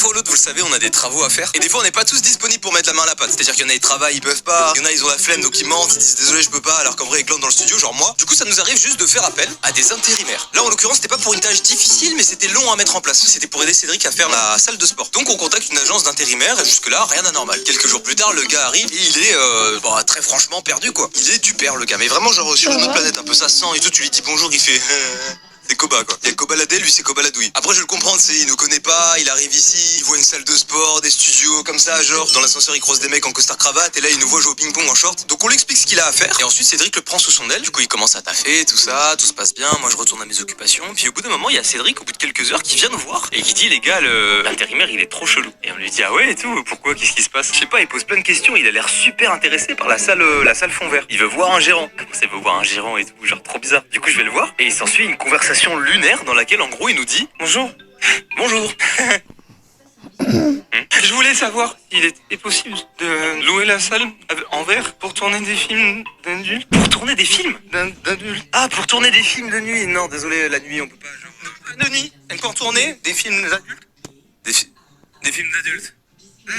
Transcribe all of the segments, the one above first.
fois ou l'autre, vous le savez, on a des travaux à faire. Et des fois, on n'est pas tous disponibles pour mettre la main à la pâte. C'est-à-dire qu'il y en a, ils travaillent, ils peuvent pas. Il y en a, ils ont la flemme, donc ils mentent, ils disent désolé, je peux pas, alors qu'en vrai, ils glandent dans le studio, genre moi. Du coup, ça nous arrive juste de faire appel à des intérimaires. Là, en l'occurrence, c'était pas pour une tâche difficile, mais c'était long à mettre en place. C'était pour aider Cédric à faire la salle de sport. Donc, on contacte une agence d'intérimaires, et jusque-là, rien d'anormal. Quelques jours plus tard, le gars arrive, et il est, très franchement perdu, quoi. Il est du père, le gars. Mais vraiment, genre, sur une autre planète, un peu ça sent et tout, tu lui dis bonjour, il fait... C'est Koba quoi. Il y a Kobaladé, lui c'est Kobaladouille. Après je le comprends, c'est il nous connaît pas, il arrive ici, il voit une salle de sport, des studios comme ça, genre dans l'ascenseur il croise des mecs en costard cravate et là il nous voit jouer au ping-pong en short. Donc on lui explique ce qu'il a à faire et ensuite Cédric le prend sous son aile. Du coup il commence à taffer, tout ça, tout se passe bien, moi je retourne à mes occupations. Puis au bout d'un moment il y a Cédric au bout de quelques heures qui vient nous voir et qui dit les gars l'intérimaire il est trop chelou. Et on lui dit ah ouais et tout, pourquoi, qu'est-ce qui se passe? Je sais pas, il pose plein de questions, il a l'air super intéressé par la salle fond vert. Il veut voir un gérant. Comment ça il veut voir un gérant et tout, genre trop bizarre. Du coup je vais le voir et il s'ensuit une conversation lunaire dans laquelle en gros il nous dit bonjour. Bonjour. Je voulais savoir s'il était possible de louer la salle en verre pour tourner des films d'adultes. Pour tourner des films d'adultes. Ah, pour tourner des films de nuit. Non, désolé, la nuit on peut pas. Genre... De nuit. Encore tourner des films d'adultes. Des films d'adultes.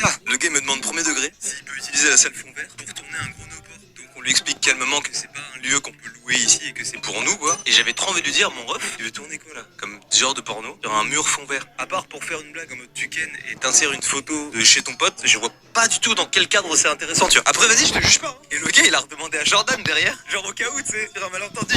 Ah, le gars me demande premier degré s'il peut utiliser la salle fond vert pour tourner un gros no-port. Donc on lui explique calmement que c'est pas un lieu qu'on peut louer ici et que c'est pour nous quoi. Et j'avais trop envie de lui dire mon ref, tu veux tourner quoi là? Comme genre de porno sur un mur fond vert. À part pour faire une blague en mode tu ken et t'insères une photo de chez ton pote, je vois pas du tout dans quel cadre c'est intéressant tu vois. Après vas-y je te juge pas. Hein. Et le gars il a redemandé à Jordan derrière, genre au cas où tu sais, sur un malentendu.